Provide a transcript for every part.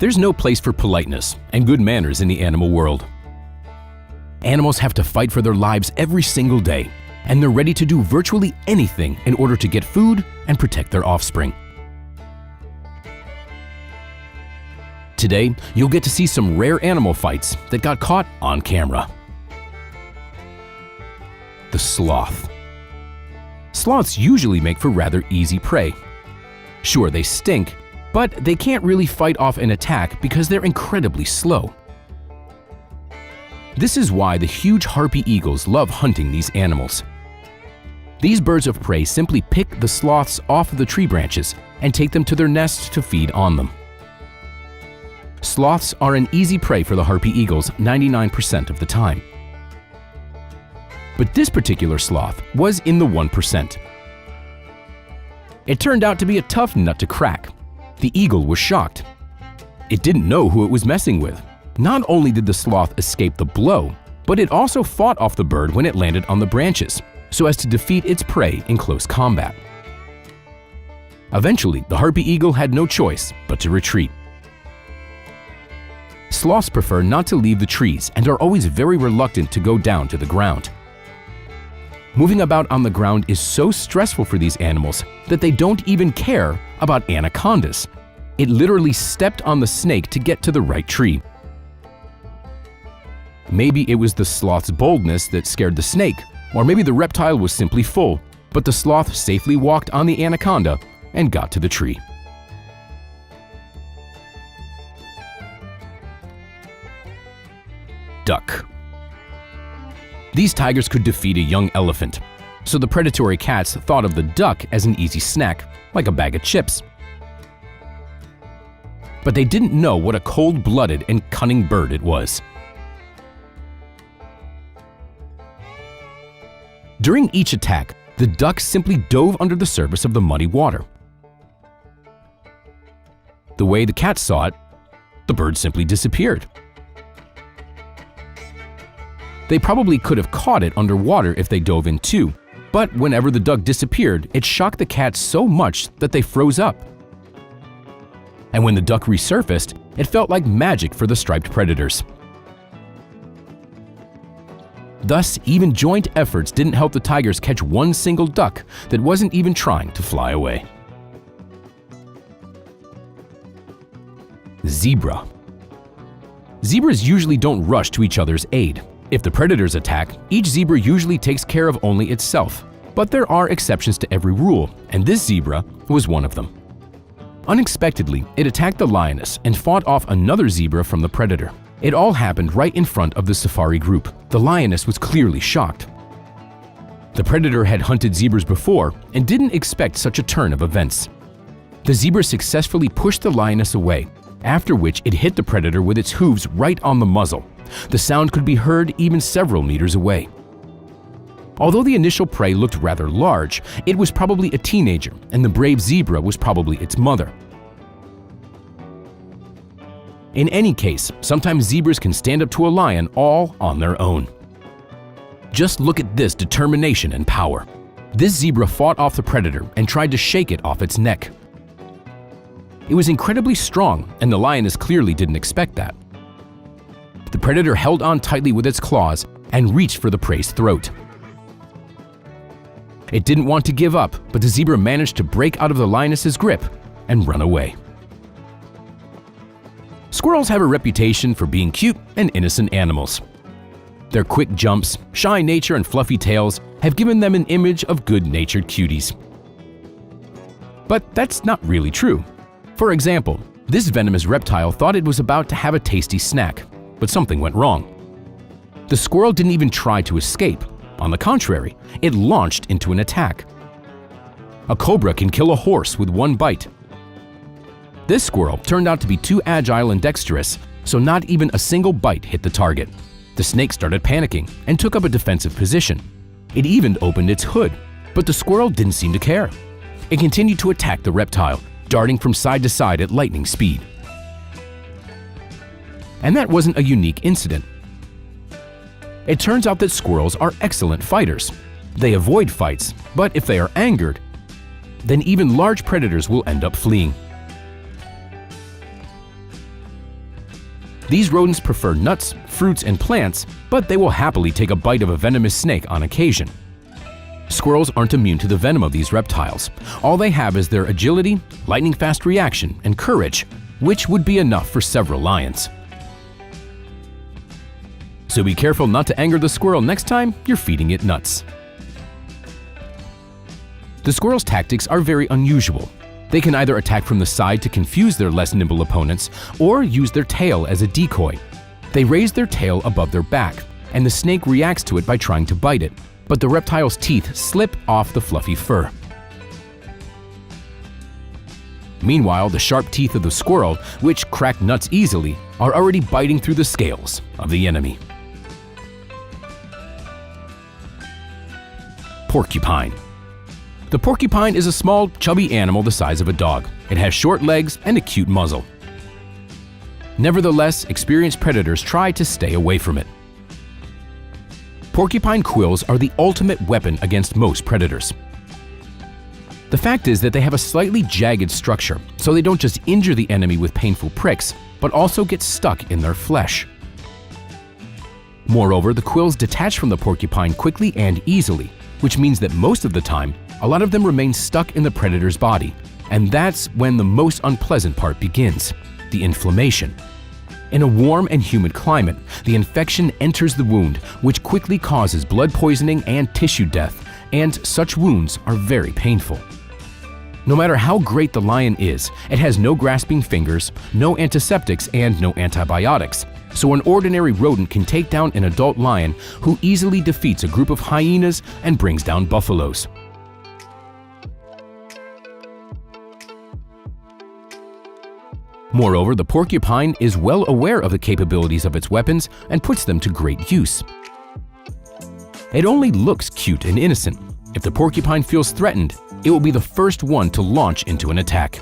There's no place for politeness and good manners in the animal world. Animals have to fight for their lives every single day, and they're ready to do virtually anything in order to get food and protect their offspring. Today, you'll get to see some rare animal fights that got caught on camera. The sloth. Sloths usually make for rather easy prey. Sure, they stink, but they can't really fight off an attack because they're incredibly slow. This is why the huge harpy eagles love hunting these animals. These birds of prey simply pick the sloths off the tree branches and take them to their nests to feed on them. Sloths are an easy prey for the harpy eagles 99% of the time. But this particular sloth was in the 1%. It turned out to be a tough nut to crack. The eagle was shocked. It didn't know who it was messing with. Not only did the sloth escape the blow, but it also fought off the bird when it landed on the branches, so as to defeat its prey in close combat. Eventually, the harpy eagle had no choice but to retreat. Sloths prefer not to leave the trees and are always very reluctant to go down to the ground. Moving about on the ground is so stressful for these animals that they don't even care about anacondas. It literally stepped on the snake to get to the right tree. Maybe it was the sloth's boldness that scared the snake, or maybe the reptile was simply full, but the sloth safely walked on the anaconda and got to the tree. Duck. These tigers could defeat a young elephant, so the predatory cats thought of the duck as an easy snack, like a bag of chips. But they didn't know what a cold-blooded and cunning bird it was. During each attack, the duck simply dove under the surface of the muddy water. The way the cat saw it, the bird simply disappeared. They probably could have caught it underwater if they dove in too, but whenever the duck disappeared, it shocked the cats so much that they froze up. And when the duck resurfaced, it felt like magic for the striped predators. Thus, even joint efforts didn't help the tigers catch one single duck that wasn't even trying to fly away. Zebra. Zebras usually don't rush to each other's aid. If the predators attack, each zebra usually takes care of only itself. But there are exceptions to every rule, and this zebra was one of them. Unexpectedly, it attacked the lioness and fought off another zebra from the predator. It all happened right in front of the safari group. The lioness was clearly shocked. The predator had hunted zebras before and didn't expect such a turn of events. The zebra successfully pushed the lioness away, after which it hit the predator with its hooves right on the muzzle. The sound could be heard even several meters away. Although the initial prey looked rather large, it was probably a teenager, and the brave zebra was probably its mother. In any case, sometimes zebras can stand up to a lion all on their own. Just look at this determination and power. This zebra fought off the predator and tried to shake it off its neck. It was incredibly strong, and the lioness clearly didn't expect that. The predator held on tightly with its claws and reached for the prey's throat. It didn't want to give up, but the zebra managed to break out of the lioness's grip and run away. Squirrels have a reputation for being cute and innocent animals. Their quick jumps, shy nature, and fluffy tails have given them an image of good-natured cuties. But that's not really true. For example, this venomous reptile thought it was about to have a tasty snack, but something went wrong. The squirrel didn't even try to escape. On the contrary, it launched into an attack. A cobra can kill a horse with one bite. This squirrel turned out to be too agile and dexterous, so not even a single bite hit the target. The snake started panicking and took up a defensive position. It even opened its hood, but the squirrel didn't seem to care. It continued to attack the reptile, darting from side to side at lightning speed. And that wasn't a unique incident. It turns out that squirrels are excellent fighters. They avoid fights, but if they are angered, then even large predators will end up fleeing. These rodents prefer nuts, fruits, and plants, but they will happily take a bite of a venomous snake on occasion. Squirrels aren't immune to the venom of these reptiles. All they have is their agility, lightning-fast reaction, and courage, which would be enough for several lions. So be careful not to anger the squirrel next time you're feeding it nuts. The squirrel's tactics are very unusual. They can either attack from the side to confuse their less nimble opponents, or use their tail as a decoy. They raise their tail above their back, and the snake reacts to it by trying to bite it, but the reptile's teeth slip off the fluffy fur. Meanwhile, the sharp teeth of the squirrel, which crack nuts easily, are already biting through the scales of the enemy. Porcupine. The porcupine is a small, chubby animal the size of a dog. It has short legs and a cute muzzle. Nevertheless, experienced predators try to stay away from it. Porcupine quills are the ultimate weapon against most predators. The fact is that they have a slightly jagged structure, so they don't just injure the enemy with painful pricks, but also get stuck in their flesh. Moreover, the quills detach from the porcupine quickly and easily, which means that most of the time, a lot of them remain stuck in the predator's body, and that's when the most unpleasant part begins, the inflammation. In a warm and humid climate, the infection enters the wound, which quickly causes blood poisoning and tissue death, and such wounds are very painful. No matter how great the lion is, it has no grasping fingers, no antiseptics, and no antibiotics, so an ordinary rodent can take down an adult lion who easily defeats a group of hyenas and brings down buffaloes. Moreover, the porcupine is well aware of the capabilities of its weapons and puts them to great use. It only looks cute and innocent. If the porcupine feels threatened, it will be the first one to launch into an attack.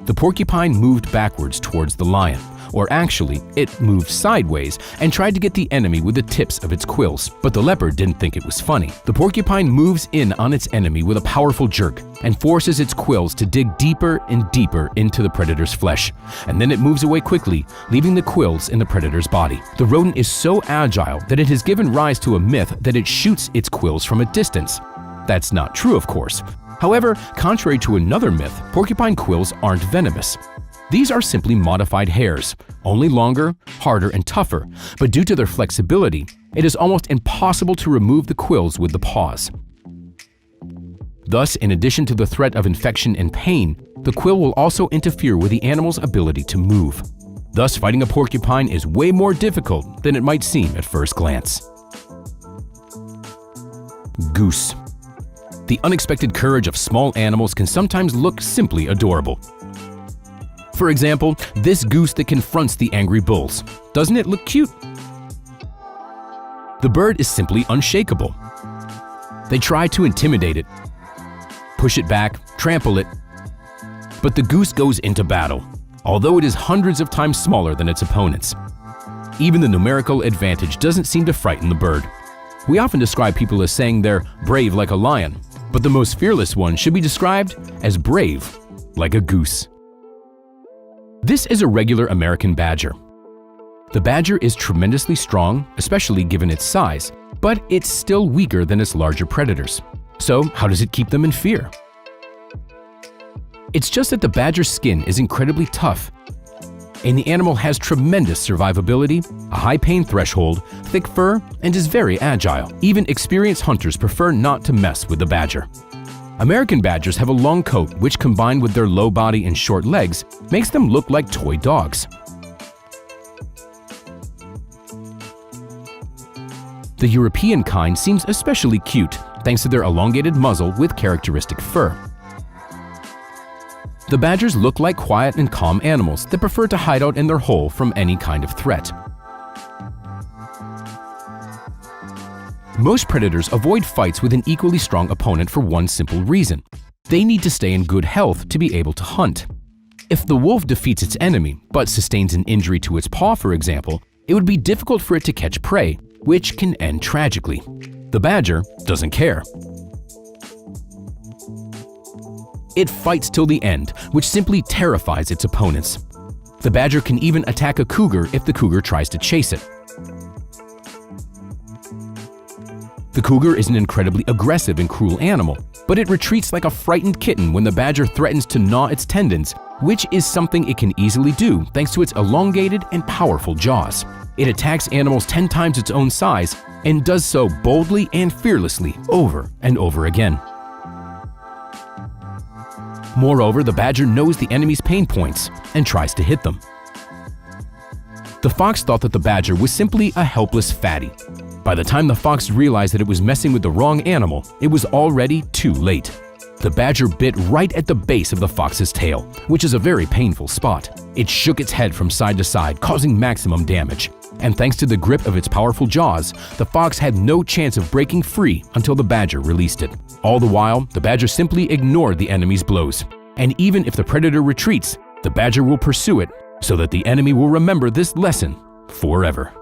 The porcupine moved backwards towards the lion, or actually, it moved sideways and tried to get the enemy with the tips of its quills, but the leopard didn't think it was funny. The porcupine moves in on its enemy with a powerful jerk and forces its quills to dig deeper and deeper into the predator's flesh, and then it moves away quickly, leaving the quills in the predator's body. The rodent is so agile that it has given rise to a myth that it shoots its quills from a distance. That's not true, of course. However, contrary to another myth, porcupine quills aren't venomous. These are simply modified hairs, only longer, harder, and tougher, but due to their flexibility, it is almost impossible to remove the quills with the paws. Thus, in addition to the threat of infection and pain, the quill will also interfere with the animal's ability to move. Thus, fighting a porcupine is way more difficult than it might seem at first glance. Goose. The unexpected courage of small animals can sometimes look simply adorable. For example, this goose that confronts the angry bulls. Doesn't it look cute? The bird is simply unshakable. They try to intimidate it, push it back, trample it, but the goose goes into battle, although it is hundreds of times smaller than its opponents. Even the numerical advantage doesn't seem to frighten the bird. We often describe people as saying they're brave like a lion, but the most fearless one should be described as brave like a goose. This is a regular American badger. The badger is tremendously strong, especially given its size, but it's still weaker than its larger predators. So how does it keep them in fear? It's just that the badger's skin is incredibly tough, and the animal has tremendous survivability, a high pain threshold, thick fur, and is very agile. Even experienced hunters prefer not to mess with the badger. American badgers have a long coat which, combined with their low body and short legs, makes them look like toy dogs. The European kind seems especially cute thanks to their elongated muzzle with characteristic fur. The badgers look like quiet and calm animals that prefer to hide out in their hole from any kind of threat. Most predators avoid fights with an equally strong opponent for one simple reason. They need to stay in good health to be able to hunt. If the wolf defeats its enemy, but sustains an injury to its paw, for example, it would be difficult for it to catch prey, which can end tragically. The badger doesn't care. It fights till the end, which simply terrifies its opponents. The badger can even attack a cougar if the cougar tries to chase it. The cougar is an incredibly aggressive and cruel animal, but it retreats like a frightened kitten when the badger threatens to gnaw its tendons, which is something it can easily do thanks to its elongated and powerful jaws. It attacks animals 10 times its own size and does so boldly and fearlessly over and over again. Moreover, the badger knows the enemy's pain points and tries to hit them. The fox thought that the badger was simply a helpless fatty. By the time the fox realized that it was messing with the wrong animal, it was already too late. The badger bit right at the base of the fox's tail, which is a very painful spot. It shook its head from side to side, causing maximum damage. And thanks to the grip of its powerful jaws, the fox had no chance of breaking free until the badger released it. All the while, the badger simply ignored the enemy's blows. And even if the predator retreats, the badger will pursue it so that the enemy will remember this lesson forever.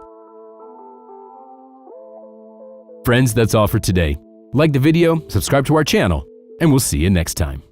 Friends, that's all for today. Like the video, subscribe to our channel, and we'll see you next time.